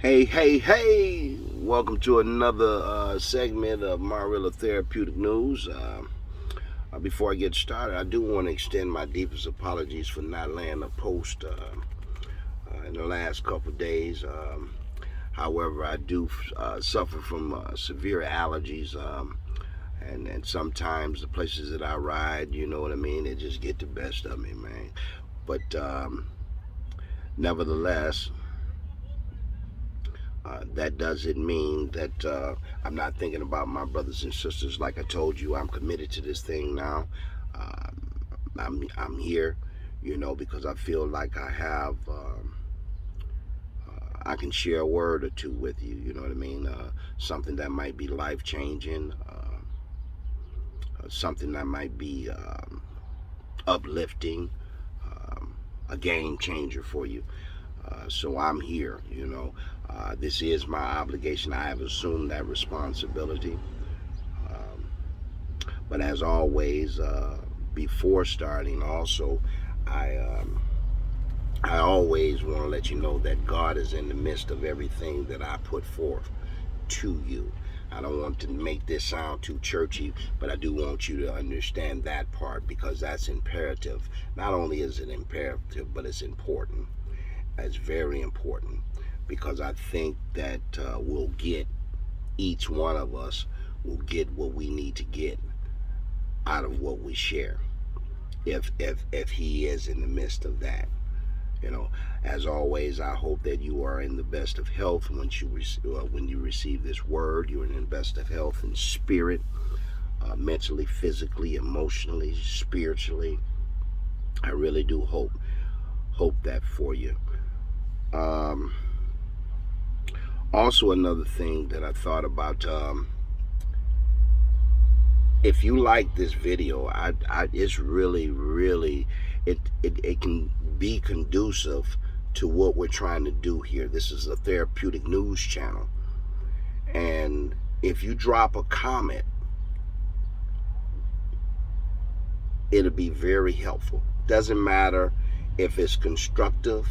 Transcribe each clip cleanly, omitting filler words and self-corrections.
Hey! Welcome to another segment of Marilla Therapeutic News. Before I get started, I do want to extend my deepest apologies for not laying a post in the last couple of days. However, I do suffer from severe allergies, and sometimes the places that I ride, you know what I mean, they just get the best of me, man. But nevertheless, that doesn't mean that I'm not thinking about my brothers and sisters. Like I told you, I'm committed to this thing now. I'm here, because I feel like I can share a word or two with you. You know what I mean? Something that might be life changing, something that might be uplifting, a game changer for you. So I'm here. This is my obligation. I have assumed that responsibility. Um, but as always, before starting, also, I um, I always want to let you know that God is in the midst of everything that I put forth to you. I don't want to make this sound too churchy, but I do want you to understand that part because that's imperative. Not only is it imperative, but it's important. It's very important because I think that each one of us will get what we need to get out of what we share. If He is in the midst of that, you know. As always, I hope that you are in the best of health when you receive this word. You're in the best of health in spirit, mentally, physically, emotionally, spiritually. I really do hope that for you. Um, Also, another thing that I thought about, if you like this video, it's really, it can be conducive to what we're trying to do here. This is a therapeutic news channel. And if you drop a comment, it'll be very helpful. Doesn't matter if it's constructive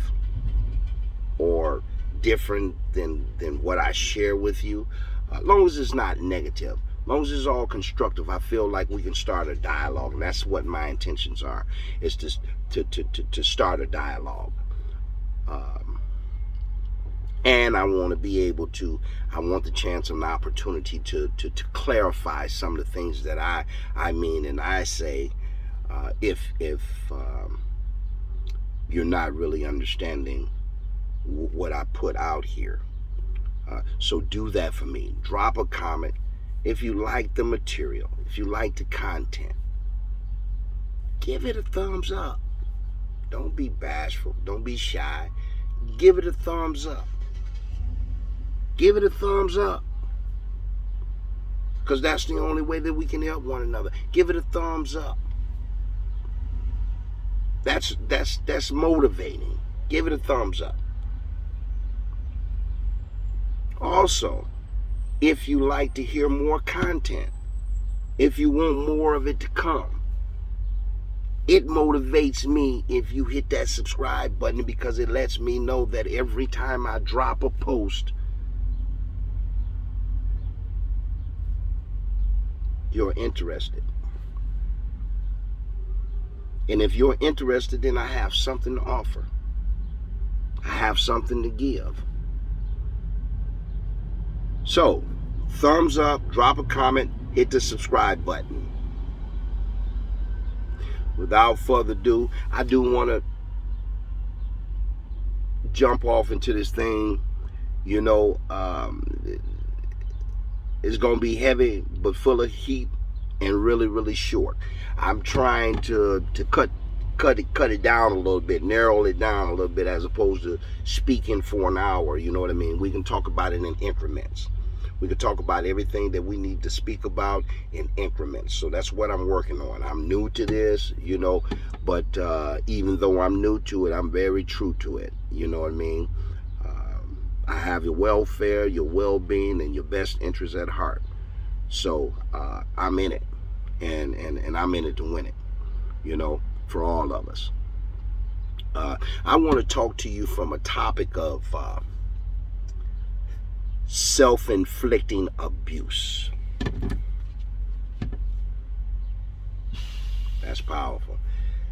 or different than what I share with you, as long as it's not negative, as long as it's all constructive. I feel like we can start a dialogue, and that's what my intentions are. Is to start a dialogue, um, and I want to be able to. I want the chance and the opportunity to clarify some of the things that I mean and I say. If you're not really understanding what I put out here. So do that for me. Drop a comment if you like the material, if you like the content. Give it a thumbs up. Don't be bashful. Don't be shy. Give it a thumbs up. Give it a thumbs up. Because that's the only way that we can help one another. Give it a thumbs up. That's motivating. Give it a thumbs up. Also, if you like to hear more content, if you want more of it to come, it motivates me if you hit that subscribe button because it lets me know that every time I drop a post, you're interested. And if you're interested, then I have something to offer. I have something to give. So, thumbs up, drop a comment, hit the subscribe button. Without further ado, I do want to jump off into this thing. It's going to be heavy but full of heat and really short. I'm trying to cut it down a little bit, narrow it down a little bit, as opposed to speaking for an hour. You know what I mean? We can talk about it in increments. We can talk about everything that we need to speak about in increments. So that's what I'm working on. I'm new to this, but even though I'm new to it, I'm very true to it. You know what I mean? I have your welfare, your well-being, and your best interests at heart. So I'm in it, and I'm in it to win it, for all of us. I want to talk to you from a topic of self-inflicting abuse. That's powerful.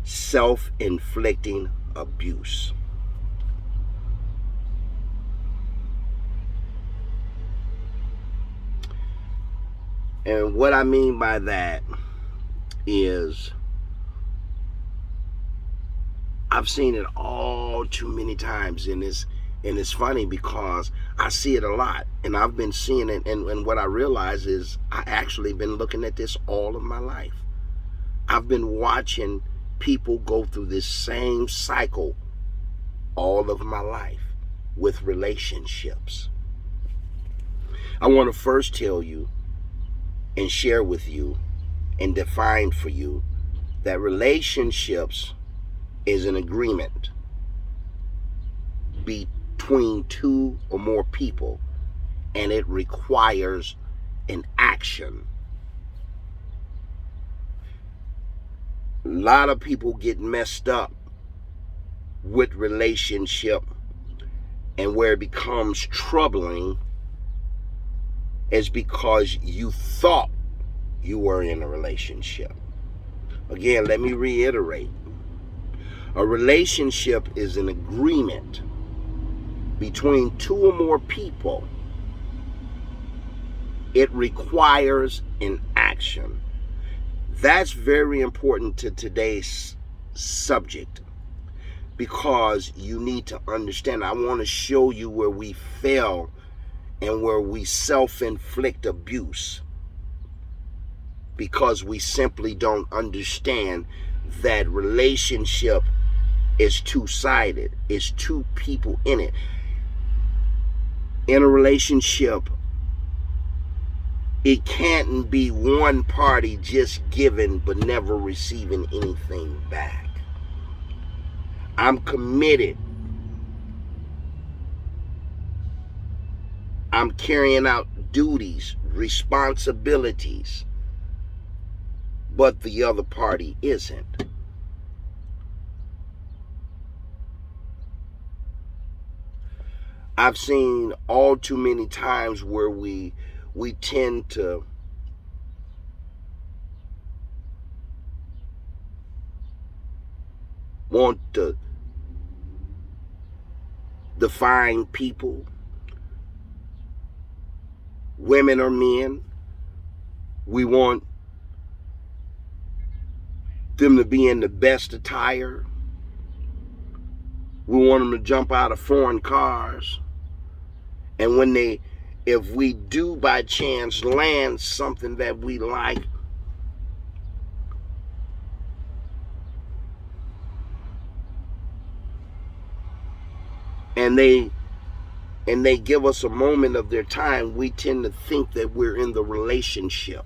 Self-inflicting abuse. And what I mean by that is I've seen it all too many times, and it's funny because I see it a lot, and I've been seeing it, and what I realize is I actually been looking at this all of my life. I've been watching people go through this same cycle all of my life with relationships. I want to first tell you and share with you and define for you that relationships is an agreement between two or more people, and it requires an action. A lot of people get messed up with relationship, and where it becomes troubling is because you thought you were in a relationship. Again, let me reiterate. A relationship is an agreement between two or more people. It requires an action. That's very important to today's subject, because you need to understand. I want to show you where we fail and where we self-inflict abuse, because we simply don't understand that relationship is two-sided. It's two people in it. In a relationship, it can't be one party just giving but never receiving anything back. I'm committed. I'm carrying out duties, responsibilities, but the other party isn't. I've seen all too many times where we tend to want to define people, women or men. We want them to be in the best attire. We want them to jump out of foreign cars. And if we do by chance land something that we like, and they give us a moment of their time, we tend to think that we're in the relationship.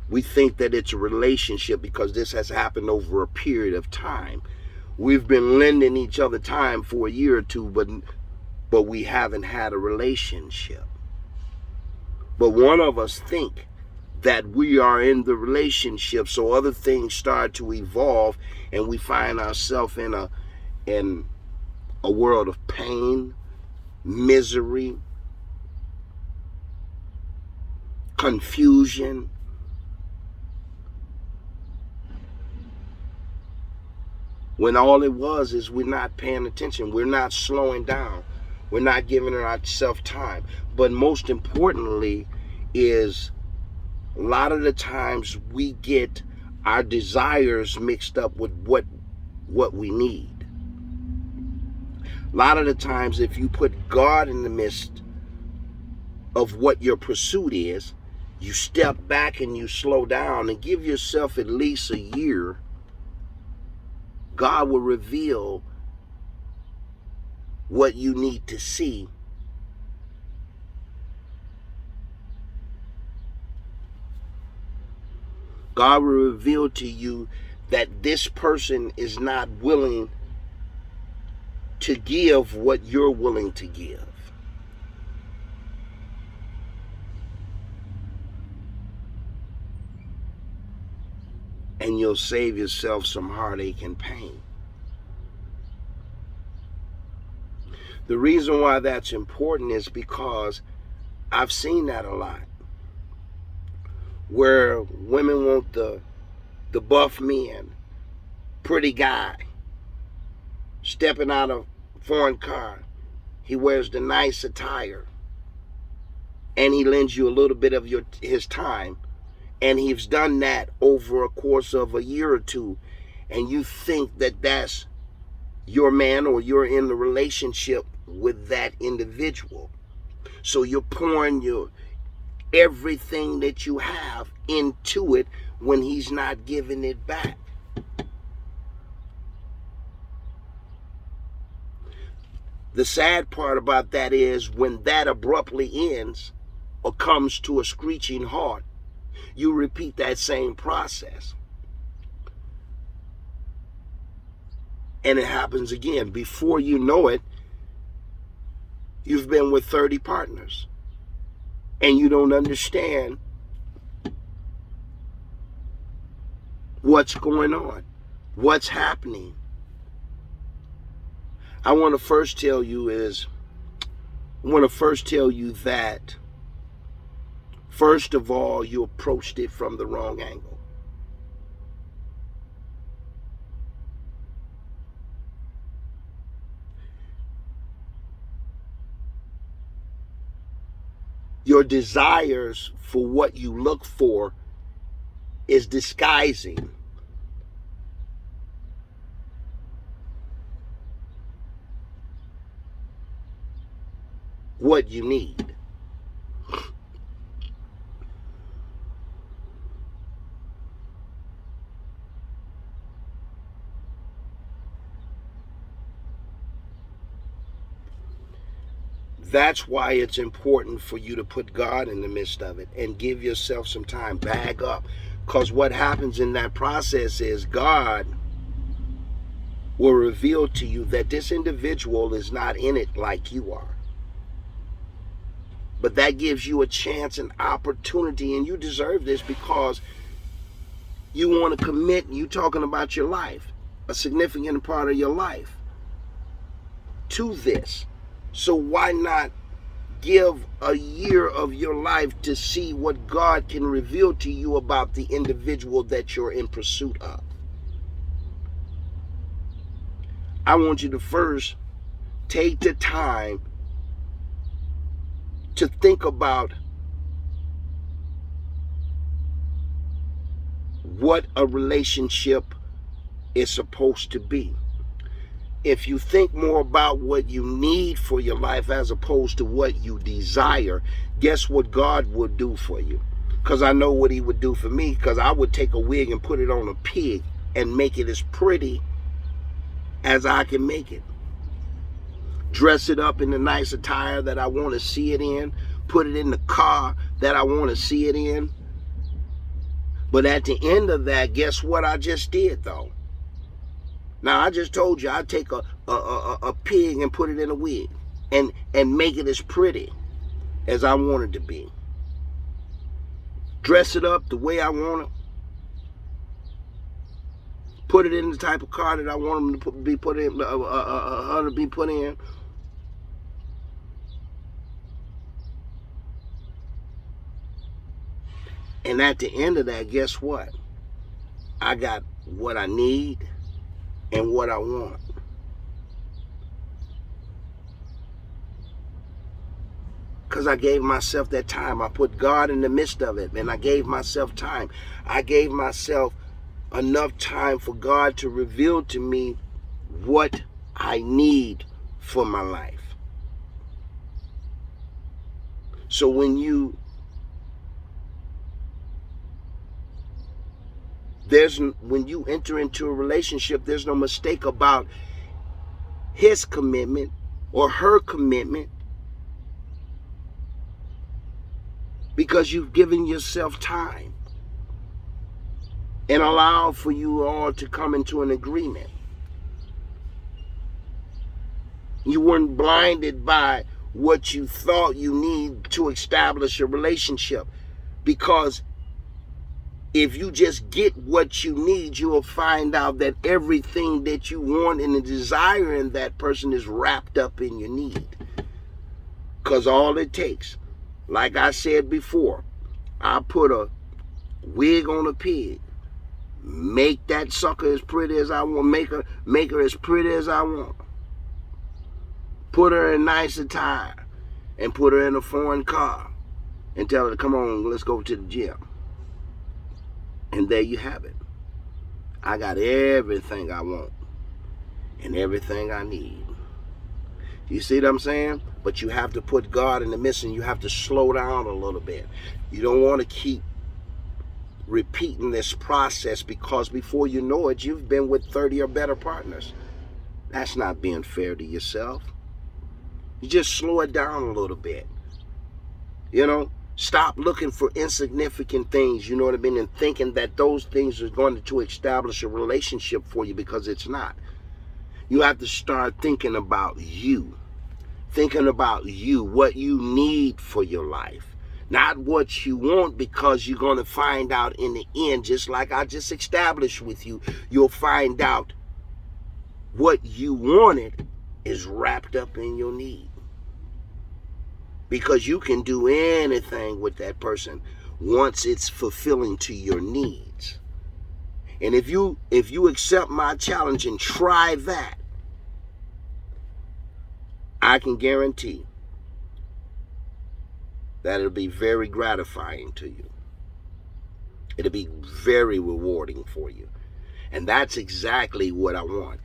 We think that it's a relationship because this has happened over a period of time. We've been lending each other time for a year or two, but we haven't had a relationship. But one of us think that we are in the relationship, so other things start to evolve, and we find ourselves in a world of pain, misery, confusion. When all it was is we're not paying attention. We're not slowing down. We're not giving ourselves time. But most importantly is a lot of the times we get our desires mixed up with what we need. A lot of the times if you put God in the midst of what your pursuit is, you step back and you slow down and give yourself at least a year, God will reveal what you need to see. God will reveal to you that this person is not willing to give what you're willing to give. And you'll save yourself some heartache and pain. The reason why that's important is because I've seen that a lot, where women want the buff man, pretty guy, stepping out of a foreign car. He wears the nice attire, and he lends you a little bit of his time, and he's done that over a course of a year or two, and you think that that's your man, or you're in the relationship with that individual. So you're pouring everything that you have into it when he's not giving it back. The sad part about that is when that abruptly ends or comes to a screeching halt, you repeat that same process. And it happens again. Before you know it, you've been with 30 partners and you don't understand what's going on, what's happening. I want to first tell you that, first of all, you approached it from the wrong angle. Your desires for what you look for is disguising what you need. That's why it's important for you to put God in the midst of it and give yourself some time, bag up. Because what happens in that process is God will reveal to you that this individual is not in it like you are. But that gives you a chance, an opportunity, and you deserve this because you want to commit, you talking about your life, a significant part of your life, to this. So why not give a year of your life to see what God can reveal to you about the individual that you're in pursuit of? I want you to first take the time to think about what a relationship is supposed to be. If you think more about what you need for your life as opposed to what you desire, guess what God would do for you? Because I know what he would do for me, because I would take a wig and put it on a pig and make it as pretty as I can make it. Dress it up in the nice attire that I want to see it in. Put it in the car that I want to see it in. But at the end of that, guess what I just did, though? Now, I just told you I'd take a pig and put it in a wig and make it as pretty as I want it to be. Dress it up the way I want it. Put it in the type of car that I want them to be put in, her to be put in. And at the end of that, guess what? I got what I need and what I want. Because I gave myself that time. I put God in the midst of it, and I gave myself time. I gave myself enough time for God to reveal to me what I need for my life. So when you enter into a relationship, there's no mistake about his commitment or her commitment, because you've given yourself time and allowed for you all to come into an agreement. You weren't blinded by what you thought you need to establish a relationship, because If you just get what you need, you will find out that everything that you want and the desire in that person is wrapped up in your need. Because all it takes, like I said before, I put a wig on a pig, make that sucker as pretty as I want, make her as pretty as I want, put her in nice attire, and put her in a foreign car, and tell her to come on, let's go to the gym. And there you have it. I got everything I want and everything I need. You see what I'm saying? But you have to put God in the midst, and you have to slow down a little bit. You don't want to keep repeating this process, because before you know it, you've been with 30 or better partners. That's not being fair to yourself. You just slow it down a little bit. You know? Stop looking for insignificant things, you know what I mean, and thinking that those things are going to establish a relationship for you, because it's not. You have to start thinking about you. Thinking about you, what you need for your life. Not what you want, because you're going to find out in the end, just like I just established with you, you'll find out what you wanted is wrapped up in your need. Because you can do anything with that person once it's fulfilling to your needs. And if you accept my challenge and try that, I can guarantee that it'll be very gratifying to you. It'll be very rewarding for you. And that's exactly what I want.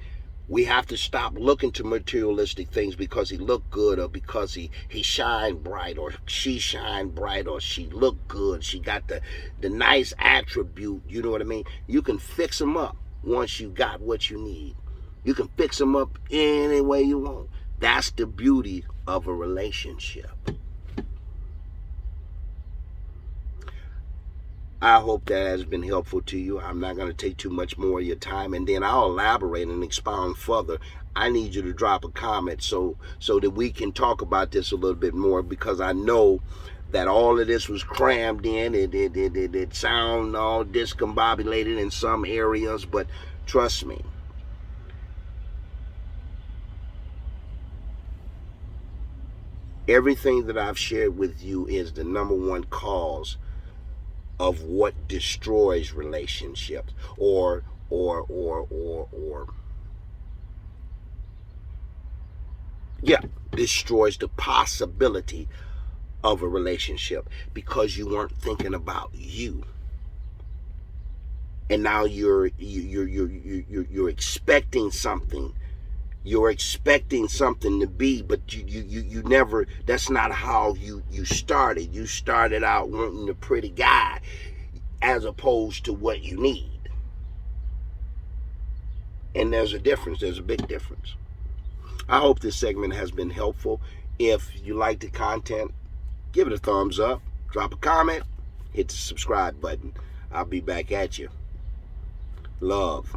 We have to stop looking to materialistic things because he looked good, or because he shined bright, or she shined bright, or she looked good, she got the nice attribute, you know what I mean? You can fix them up once you got what you need. You can fix them up any way you want. That's the beauty of a relationship. I hope that has been helpful to you. I'm not going to take too much more of your time, and then I'll elaborate and expound further. I need you to drop a comment so that we can talk about this a little bit more, because I know that all of this was crammed in. It sound all discombobulated in some areas, but trust me, everything that I've shared with you is the number one cause of what destroys relationships, or destroys the possibility of a relationship, because you weren't thinking about you. And now you're expecting something. You're expecting something to be, but you never, that's not how you started. You started out wanting a pretty guy as opposed to what you need. And there's a difference. There's a big difference. I hope this segment has been helpful. If you like the content, give it a thumbs up, drop a comment, hit the subscribe button. I'll be back at you. Love.